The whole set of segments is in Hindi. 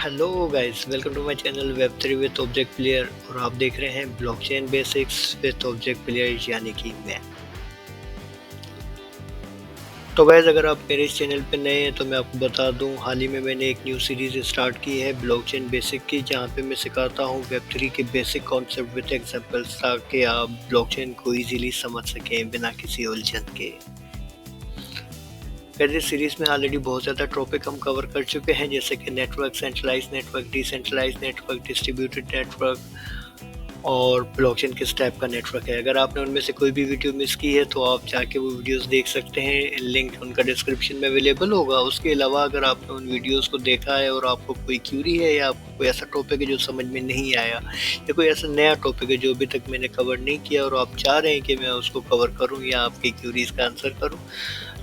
Hello guys, welcome to my channel वेब3 विद ऑब्जेक्ट प्लेयर और आप देख रहे हैं blockchain basics with object player यानी कि मैं। तो गाइस, अगर आप मेरे इस चैनल पे नए हैं तो मैं आपको बता दूं, हाल ही में मैंने एक न्यू सीरीज़ स्टार्ट की है ब्लॉकचेन बेसिक की, जहां पे मैं सिखाता हूं वेब3 के बेसिक कॉन्सेप्ट विद एग्जांपल्स, ताकि आप ब्लॉकचेन को इजीली समझ सकें बिना किसी उलझन के। पहले सीरीज में ऑलरेडी बहुत ज़्यादा टॉपिक हम कवर कर चुके हैं, जैसे कि network, centralize network, decentralize network, distributed network और ब्लॉकचेन किस टाइप का नेटवर्क है। अगर आपने उनमें से कोई भी वीडियो मिस की है तो आप जाके वो वीडियोस देख सकते हैं, लिंक उनका डिस्क्रिप्शन में अवेलेबल होगा। उसके अलावा अगर आपने उन वीडियोस को देखा है और आपको कोई क्यूरी है या आपको कोई ऐसा टॉपिक है जो समझ में नहीं आया या कोई ऐसा नया टॉपिक है जो अभी तक मैंने कवर नहीं किया और आप चाह रहे हैं कि मैं उसको कवर करूं या आपकी क्यूरीज का आंसर करूं,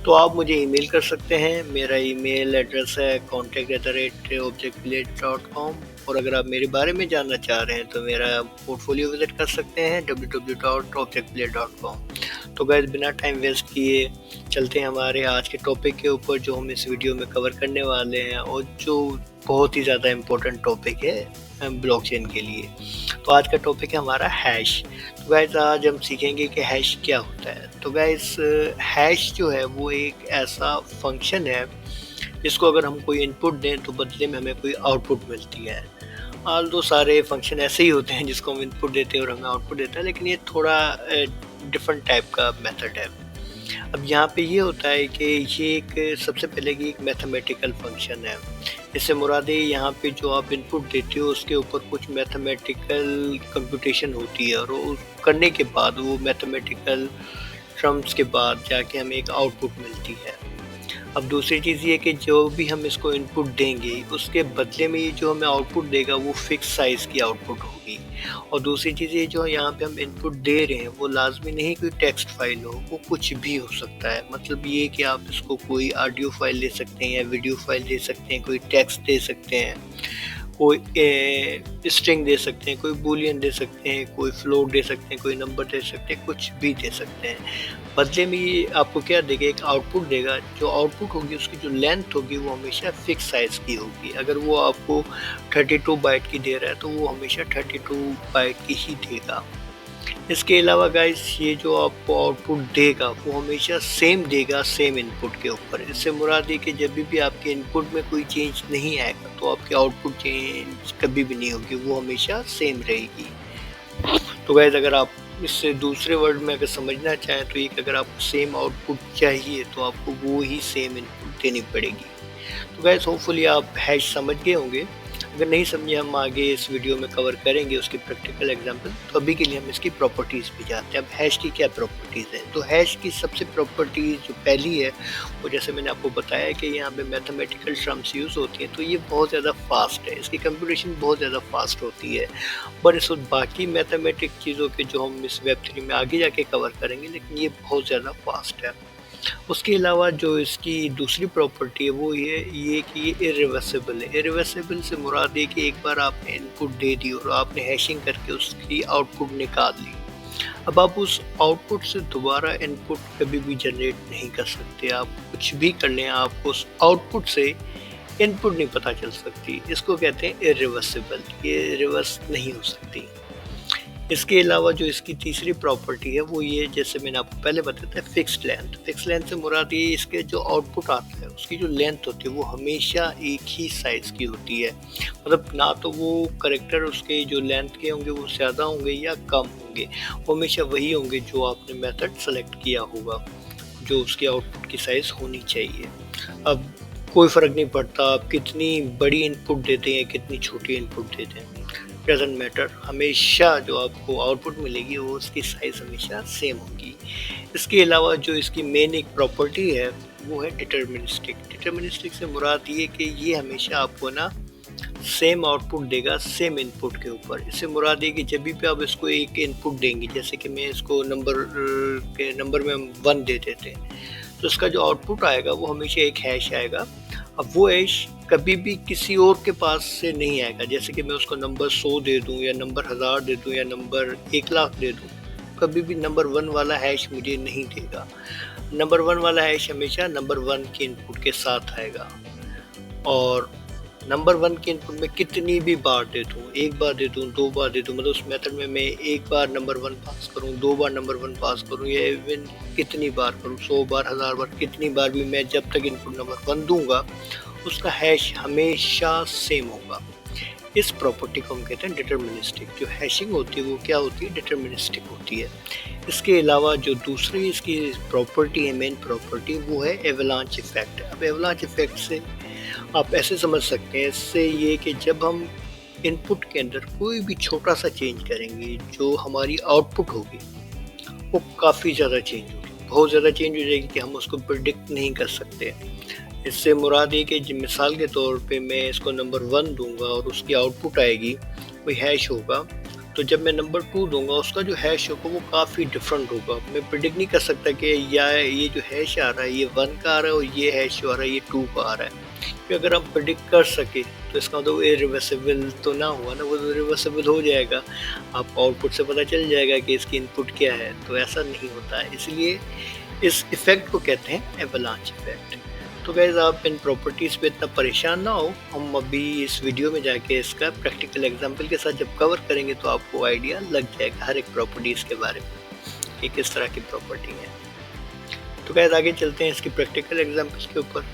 तो आप मुझे ईमेल कर सकते हैं। मेरा ईमेल एड्रेस है contact@objectplate.com। और अगर आप मेरे बारे में जानना चाह रहे हैं तो मेरा पोर्टफोलियो विजिट कर सकते हैं www.objectplate.com। तो गाइस, बिना टाइम वेस्ट किए चलते हैं हमारे आज के टॉपिक के ऊपर, जो हम इस वीडियो में कवर करने वाले हैं और जो बहुत ही ज़्यादा इम्पोर्टेंट टॉपिक है ब्लॉकचेन के लिए। तो आज का टॉपिक है हमारा हैश। तो गाइस, आज हम सीखेंगे कि हैश क्या होता है। तो गाइस, हैश जो है वो एक ऐसा फंक्शन है जिसको अगर हम कोई इनपुट दें तो बदले में हमें कोई आउटपुट मिलती है। ऑल दो सारे फंक्शन ऐसे ही होते हैं जिसको हम इनपुट देते हैं और हमें आउटपुट देता है, लेकिन ये थोड़ा डिफरेंट टाइप का मेथड है। अब यहाँ पे ये होता है कि ये एक सबसे पहले की एक मैथमेटिकल फंक्शन है। इससे मुराद है यहाँ पे जो आप इनपुट देते हो उसके ऊपर कुछ मैथमेटिकल कंप्यूटेशन होती है और वो करने के बाद वो मैथमेटिकल टर्म्स के बाद जाके हमें एक आउटपुट मिलती है। अब दूसरी चीज़ ये कि जो भी हम इसको इनपुट देंगे उसके बदले में ये जो हमें आउटपुट देगा वो फिक्स साइज़ की आउटपुट होगी। और दूसरी चीज़ ये जो यहाँ पे हम इनपुट दे रहे हैं वो लाजमी नहीं कोई टेक्स्ट फाइल हो, वो कुछ भी हो सकता है। मतलब ये कि आप इसको कोई ऑडियो फाइल दे सकते हैं या वीडियो फाइल दे सकते हैं, कोई टेक्स्ट दे सकते हैं, कोई स्ट्रिंग दे सकते हैं, कोई बूलियन दे सकते हैं, कोई फ्लोट दे सकते हैं, कोई नंबर दे सकते हैं, कुछ भी दे सकते हैं। बदले में ये आपको क्या देगा, एक आउटपुट देगा। जो आउटपुट होगी उसकी जो लेंथ होगी वो हमेशा फिक्स साइज़ की होगी। अगर वो आपको 32 बाइट की दे रहा है तो वो हमेशा 32 बाइट की ही देगा। इसके अलावा गाइस, ये जो आपको आउटपुट देगा वो हमेशा सेम देगा, सेम इनपुट के ऊपर। इससे मुराद है कि जब भी आपके इनपुट में कोई चेंज नहीं आएगा तो आपकी आउटपुट चेंज कभी भी नहीं होगी, वो हमेशा सेम रहेगी। तो गाइस, अगर आप इससे दूसरे वर्ड में अगर समझना चाहें तो एक अगर आपको सेम आउटपुट चाहिए तो आपको वो ही सेम इनपुट देनी पड़ेगी। तो गाइस, होपफुली आप हैश समझ गए होंगे। अगर नहीं समझे, हम आगे इस वीडियो में कवर करेंगे उसकी प्रैक्टिकल एग्जांपल। तो अभी के लिए हम इसकी प्रॉपर्टीज़ पे जाते हैं। अब हैश की क्या प्रॉपर्टीज़ हैं? तो हैश की सबसे प्रॉपर्टीज़ जो पहली है वो, जैसे मैंने आपको बताया कि यहाँ पे मैथमेटिकल टर्म्स यूज़ होती हैं, तो ये बहुत ज़्यादा फास्ट है, इसकी कंप्यूटेशन बहुत ज़्यादा फास्ट होती है। पर इस बाकी मैथमेटिक चीज़ों के जो हम इस वेब3 में आगे जाके कवर करेंगे, लेकिन ये बहुत ज़्यादा फास्ट है। उसके अलावा जो इसकी दूसरी प्रॉपर्टी है वो ये कि ये इरिवर्सिबल है। इरिवर्सिबल से मुराद है कि एक बार आपने इनपुट दे दी और आपने हैशिंग करके उसकी आउटपुट निकाल ली, अब आप उस आउटपुट से दोबारा इनपुट कभी भी जनरेट नहीं कर सकते। आप कुछ भी कर लें, आपको उस आउटपुट से इनपुट नहीं पता चल सकती। इसको कहते हैं इरिवर्सिबल, ये रिवर्स नहीं हो सकती। इसके अलावा जो इसकी तीसरी प्रॉपर्टी है वो ये, जैसे मैंने आपको पहले बताया था, फिक्स्ड लेंथ। फिक्स्ड लेंथ से मुराद ये इसके जो आउटपुट आता है उसकी जो लेंथ होती है वो हमेशा एक ही साइज़ की होती है। मतलब ना तो वो करेक्टर उसके जो लेंथ के होंगे वो ज़्यादा होंगे या कम होंगे, वो हमेशा वही होंगे जो आपने मेथड सेलेक्ट किया होगा, जो उसकी आउटपुट की साइज़ होनी चाहिए। अब कोई फ़र्क नहीं पड़ता आप कितनी बड़ी इनपुट देते हैं, कितनी छोटी इनपुट देते हैं, डजंट मैटर, हमेशा जो आपको आउटपुट मिलेगी वो उसकी साइज़ हमेशा सेम होगी। इसके अलावा जो इसकी मेन एक प्रॉपर्टी है वो है डिटर्मिनिस्टिक। डिटर्मिनिस्टिक से मुराद ये कि ये हमेशा आपको ना सेम आउटपुट देगा सेम इनपुट के ऊपर। इससे मुराद ये कि जब भी आप इसको एक इनपुट देंगे, जैसे कि मैं इसको नंबर में हम 1 दे देते हैं, तो इसका जो आउटपुट आएगा वो हमेशा एक हैश आएगा। अब वो हैश कभी भी किसी और के पास से नहीं आएगा। जैसे कि मैं उसको नंबर 100 दे दूं या नंबर 1000 दे दूं या नंबर 1,00,000 दे दूं, कभी भी नंबर 1 वाला हैश मुझे नहीं देगा। नंबर 1 वाला हैश हमेशा नंबर 1 के इनपुट के साथ आएगा। और नंबर 1 के इनपुट में कितनी भी बार दे दूँ, 1 बार दे दूँ, 2 बार दे दूँ, मतलब उस मेथड में मैं 1 बार नंबर 1 पास करूँ, 2 बार नंबर 1 पास करूँ या इवन कितनी बार करूँ, 100 बार, 1000 बार, कितनी बार भी मैं जब तक इनपुट नंबर 1 दूँगा, उसका हैश हमेशा सेम होगा। इस प्रॉपर्टी को हम कहते हैं डिटरमिनिस्टिक। जो हैशिंग होती है वो क्या होती है, डिटरमिनिस्टिक होती है। इसके अलावा जो दूसरी इसकी प्रॉपर्टी है, मेन प्रॉपर्टी, वो है एवलांच इफेक्ट। अब एवलांच इफेक्ट से आप ऐसे समझ सकते हैं, इससे ये कि जब हम इनपुट के अंदर कोई भी छोटा सा चेंज करेंगे, जो हमारी आउटपुट होगी वो काफ़ी ज़्यादा चेंज होगी, बहुत ज़्यादा चेंज हो जाएगी कि हम उसको प्रिडिक्ट नहीं कर सकते। इससे मुराद ये कि मिसाल के तौर पे मैं इसको नंबर 1 दूंगा और उसकी आउटपुट आएगी, कोई हैश होगा, तो जब मैं नंबर 2 दूंगा उसका जो हैश होगा वो काफ़ी डिफरेंट होगा। मैं प्रिडिक्ट नहीं कर सकता कि या ये जो हैश आ रहा है ये 1 का आ रहा है और ये हैश जो आ रहा है ये 2 का आ रहा है। क्योंकि अगर हम प्रिडिक्ट कर सके तो इसका मतलब इरिवर्सिबल तो ना हुआ ना, वो तो रिवर्सिबल हो जाएगा, आपको आउटपुट से पता चल जाएगा कि इसकी इनपुट क्या है। तो ऐसा नहीं होता है, इसलिए इस इफेक्ट को कहते हैं एवलांच इफेक्ट। तो गाइस आप इन प्रॉपर्टीज़ पे इतना परेशान ना हो, हम अभी इस वीडियो में जाके इसका प्रैक्टिकल एग्जांपल के साथ जब कवर करेंगे तो आपको आइडिया लग जाएगा हर एक प्रॉपर्टीज़ के बारे में कि किस तरह की प्रॉपर्टी है। तो गाइस आगे चलते हैं इसकी प्रैक्टिकल एग्जांपल्स के ऊपर।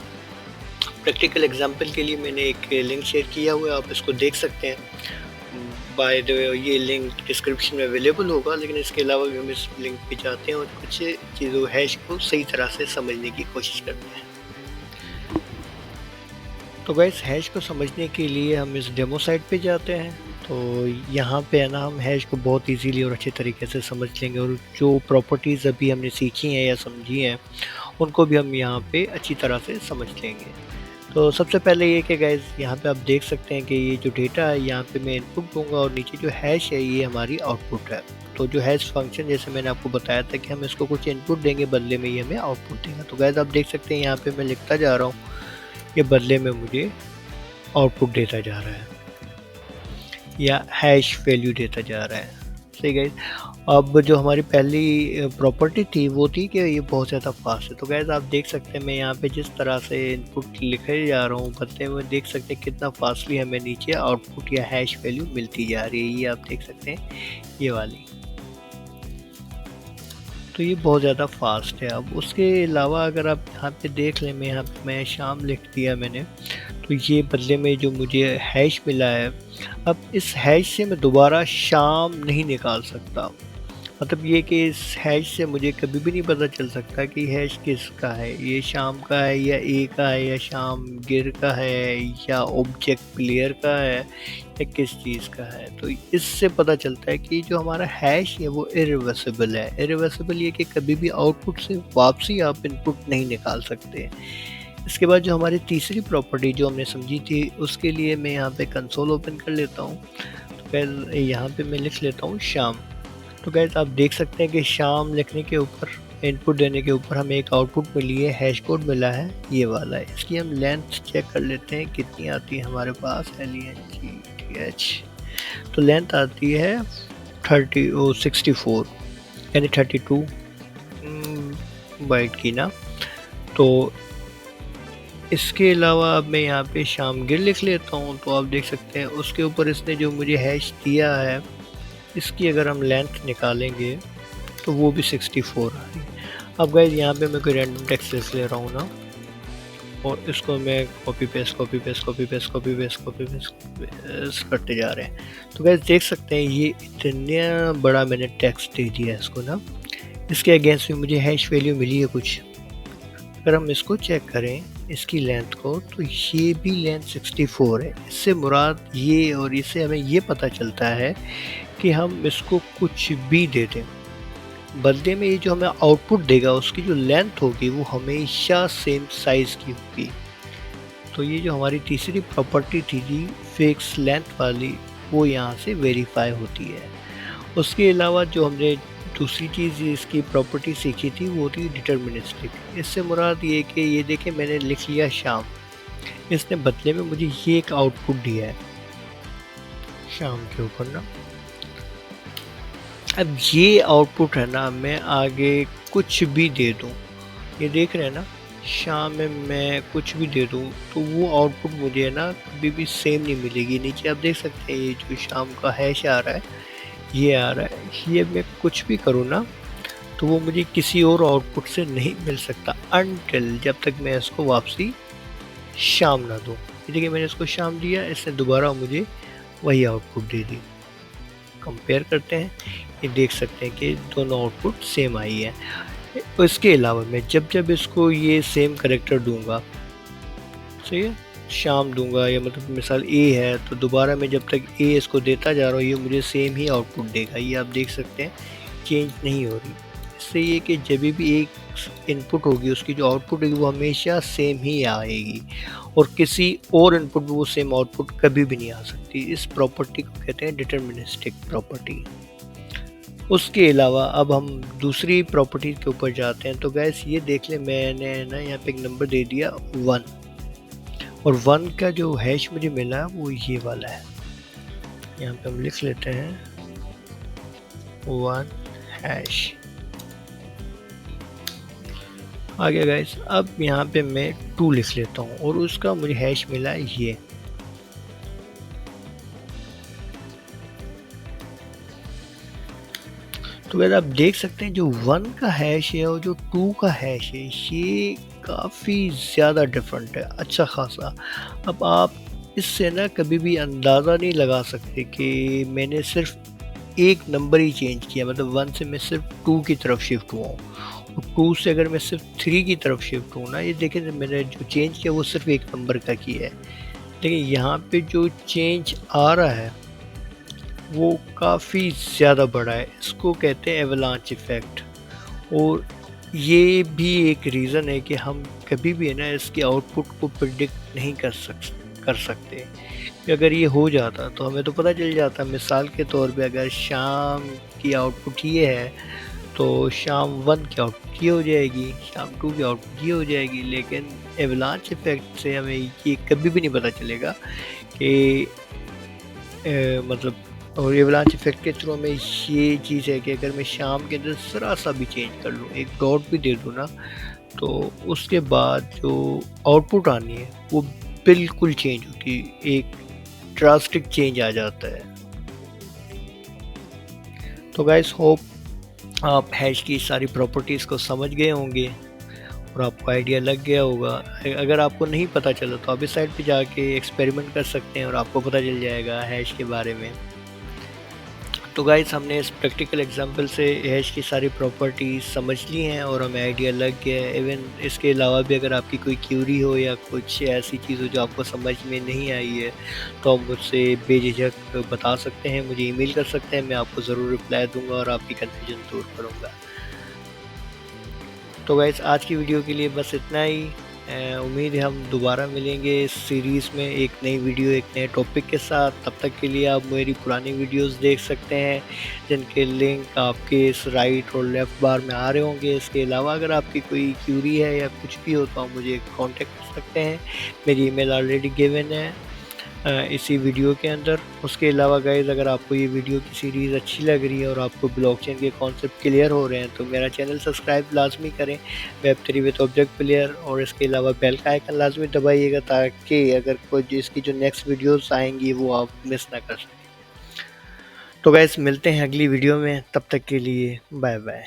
प्रैक्टिकल एग्जांपल के लिए मैंने एक लिंक शेयर किया हुआ है, आप इसको देख सकते हैं। बाय द वे ये लिंक डिस्क्रिप्शन में अवेलेबल होगा, लेकिन इसके अलावा भी हम इस लिंक पे जाते हैं और कुछ चीज़ों हैश को सही तरह से समझने की कोशिश करते हैं। तो गाइस हैश को समझने के लिए हम इस डेमो साइट पे जाते हैं। तो यहाँ पे है ना, हम हैश को बहुत इजीली और अच्छे तरीके से समझ लेंगे और जो प्रॉपर्टीज़ अभी हमने सीखी हैं या समझी हैं उनको भी हम यहाँ पे अच्छी तरह से समझ लेंगे। तो सबसे पहले ये कि गाइस यहाँ पे आप देख सकते हैं कि ये जो डेटा है यहाँ पे मैं इनपुट दूंगा और नीचे जो हैश है ये हमारी आउटपुट है। तो जो हैश फंक्शन, जैसे मैंने आपको बताया था कि हम इसको कुछ इनपुट देंगे, बदले में ये हमें आउटपुट देगा। तो गाइस आप देख सकते हैं यहाँ पे मैं लिखता जा रहा हूँ, ये बदले में मुझे आउटपुट देता जा रहा है या हैश वैल्यू देता जा रहा है। सही गाइस। अब जो हमारी पहली प्रॉपर्टी थी वो थी कि ये बहुत ज़्यादा फास्ट है। तो गाइस आप देख सकते हैं मैं यहाँ पे जिस तरह से इनपुट लिखे जा रहा हूँ, बदले में देख सकते हैं कितना फास्टली हमें नीचे आउटपुट या हैश वैल्यू मिलती जा रही है। ये आप देख सकते हैं ये वाली, तो ये बहुत ज़्यादा फास्ट है। अब उसके अलावा अगर आप यहाँ पे देख लें, मैं शाम लिख दिया मैंने, तो ये बदले में जो मुझे हैश मिला है, अब इस हैश से मैं दोबारा शाम नहीं निकाल सकता। मतलब ये कि इस हैश से मुझे कभी भी नहीं पता चल सकता कि हैश किसका है, ये शाम का है या ए का है या शाम गिर का है या ऑब्जेक्ट प्लेयर का है या किस चीज़ का है। तो इससे पता चलता है कि जो हमारा हैश है वो इरिवर्सिबल है। इरिवर्सिबल ये कि कभी भी आउटपुट से वापसी आप इनपुट नहीं निकाल सकते। इसके बाद जो हमारी तीसरी प्रॉपर्टी जो हमने समझी थी, उसके लिए मैं यहाँ पे कंसोल ओपन कर लेता हूँ। तो फिर यहाँ पे मैं लिख लेता हूँ शाम। तो गाइस आप देख सकते हैं कि शाम लिखने के ऊपर, इनपुट देने के ऊपर हमें एक आउटपुट मिली है, हैश कोड मिला है ये वाला है। इसकी हम लेंथ चेक कर लेते हैं कितनी आती है हमारे पास, LENGTH। तो लेंथ आती है 64 यानी 32 बाइट की ना। तो इसके अलावा अब मैं यहाँ पे शाम गिर लिख लेता हूँ। तो आप देख सकते हैं उसके ऊपर इसने जो मुझे हैश दिया है, इसकी अगर हम लेंथ निकालेंगे तो वो भी 64 आ रही है। अब गाइस यहाँ पे मैं कोई रैंडम टेक्स्ट लिख ले रहा हूँ ना, और इसको मैं कॉपी पेस्ट करते जा रहे हैं। तो गाइस देख सकते हैं ये इतना बड़ा मैंने टेक्स्ट दे दिया है इसको ना, इसके अगेंस्ट में मुझे हैश वैल्यू मिली है कुछ। अगर हम इसको चेक करें इसकी लेंथ को, तो ये भी लेंथ 64 है। इससे मुराद ये, और इससे हमें ये पता चलता है कि हम इसको कुछ भी दे दें, बदले में ये जो हमें आउटपुट देगा उसकी जो लेंथ होगी वो हमेशा सेम साइज़ की होगी। तो ये जो हमारी तीसरी प्रॉपर्टी थी फिक्स लेंथ वाली, वो यहाँ से वेरीफाई होती है। उसके अलावा जो हमने दूसरी चीज़ इसकी प्रॉपर्टी सीखी थी वो थी डिटर्मिनिस्टिक। इससे मुराद ये कि ये देखें मैंने लिख लिया शाम, इसने बदले में मुझे ये एक आउटपुट दिया है शाम के ऊपर ना। अब ये आउटपुट है ना, मैं आगे कुछ भी दे दूँ, ये देख रहे हैं ना, शाम में मैं कुछ भी दे दूँ तो वो आउटपुट मुझे है ना कभी भी सेम नहीं मिलेगी। नीचे आप देख सकते हैं ये जो शाम का हैश आ रहा है, ये आ रहा है, ये मैं कुछ भी करूँ ना तो वो मुझे किसी और आउटपुट से नहीं मिल सकता अनटिल जब तक मैं इसको वापसी शाम ना दूँ। ये देखिए मैंने इसको शाम दिया, इसने दोबारा मुझे वही आउटपुट दे दी। कंपेयर करते हैं, ये देख सकते हैं कि दोनों आउटपुट सेम आई है। इसके अलावा मैं जब इसको ये सेम कैरेक्टर दूंगा, सही है, शाम दूंगा या मतलब मिसाल ए है तो दोबारा मैं जब तक ए इसको देता जा रहा हूँ ये मुझे सेम ही आउटपुट देगा। ये आप देख सकते हैं चेंज नहीं हो रही। इससे ये कि जब भी एक इनपुट होगी उसकी जो आउटपुट होगी वो हमेशा सेम ही आएगी और किसी और इनपुट में वो सेम आउटपुट कभी भी नहीं आ सकती। इस प्रॉपर्टी को कहते हैं डिटर्मिनिस्टिक प्रॉपर्टी। उसके अलावा अब हम दूसरी प्रॉपर्टी के ऊपर जाते हैं। तो गैस ये देख लें, मैंने ना यहाँ पे एक नंबर दे दिया 1 और 1 का जो हैश मुझे मिला वो ये वाला है। यहाँ पे हम लिख लेते हैं 1 हैश। आ गया गाइस। अब यहाँ पे मैं 2 लिख लेता हूँ और उसका मुझे हैश मिला ये। तो वैसे आप देख सकते हैं जो 1 का हैश है और जो 2 का हैश है ये काफ़ी ज़्यादा डिफरेंट है, अच्छा खासा। अब आप इससे ना कभी भी अंदाज़ा नहीं लगा सकते कि मैंने सिर्फ एक नंबर ही चेंज किया, मतलब 1 से मैं सिर्फ 2 की तरफ शिफ्ट हुआ हूँ और 2 से अगर मैं सिर्फ 3 की तरफ शिफ्ट हूँ ना, ये देखें मैंने जो चेंज किया वो सिर्फ एक नंबर का किया है। लेकिन यहाँ पे जो चेंज आ रहा है वो काफ़ी ज़्यादा बड़ा है, इसको कहते हैं एवलांच इफ़ेक्ट। और ये भी एक रीज़न है कि हम कभी भी है ना इसके आउटपुट को प्रिडिक्ट नहीं कर सकते कि अगर ये हो जाता तो हमें तो पता चल जाता। मिसाल के तौर पे अगर शाम की आउटपुट ये है तो शाम 1 की आउटपुट ये हो जाएगी, शाम 2 की आउटपुट ये हो जाएगी। लेकिन एवलांच इफ़ेक्ट से हमें ये कभी भी नहीं पता चलेगा कि मतलब। और एवलांच इफेक्ट के थ्रू में ये चीज़ है कि अगर मैं शाम के अंदर ज़रा सा भी चेंज कर लूँ, एक डॉट भी दे दूँ ना, तो उसके बाद जो आउटपुट आनी है वो बिल्कुल चेंज होती है, एक ड्रास्टिक चेंज आ जाता है। तो गाइस होप आप हैश की सारी प्रॉपर्टीज़ को समझ गए होंगे और आपको आइडिया लग गया होगा। अगर आपको नहीं पता चला तो आप इस साइट पे जाके एक्सपेरिमेंट कर सकते हैं और आपको पता चल जाएगा हैश के बारे में। तो गाइस हमने इस प्रैक्टिकल एग्जांपल से हैश की सारी प्रॉपर्टीज समझ ली हैं और हमें आइडिया लग गया है। इवन इसके अलावा भी अगर आपकी कोई क्यूरी हो या कुछ ऐसी चीज़ हो जो आपको समझ में नहीं आई है तो आप मुझसे बेझिझक बता सकते हैं, मुझे ईमेल कर सकते हैं, मैं आपको ज़रूर रिप्लाई दूंगा और आपकी कन्फ्यूजन दूर करूँगा। तो गाइस आज की वीडियो के लिए बस इतना ही। उम्मीद है हम दोबारा मिलेंगे इस सीरीज़ में एक नई वीडियो एक नए टॉपिक के साथ। तब तक के लिए आप मेरी पुरानी वीडियोस देख सकते हैं जिनके लिंक आपके इस राइट और लेफ़्ट बार में आ रहे होंगे। इसके अलावा अगर आपकी कोई क्यूरी है या कुछ भी हो तो आप मुझे कांटेक्ट कर सकते हैं, मेरी ईमेल ऑलरेडी गिवन है इसी वीडियो के अंदर। उसके अलावा गाइस अगर आपको ये वीडियो की सीरीज़ अच्छी लग रही है और आपको ब्लॉकचेन के कॉन्सेप्ट क्लियर हो रहे हैं तो मेरा चैनल सब्सक्राइब लाजमी करें, वेब3 विद ऑब्जेक्ट प्लेयर। और इसके अलावा बेल का आइकन लाजमी दबाइएगा ताकि अगर कोई इसकी जो नेक्स्ट वीडियोस आएंगी वो आप मिस ना कर सकें। तो गाइस मिलते हैं अगली वीडियो में, तब तक के लिए बाय बाय।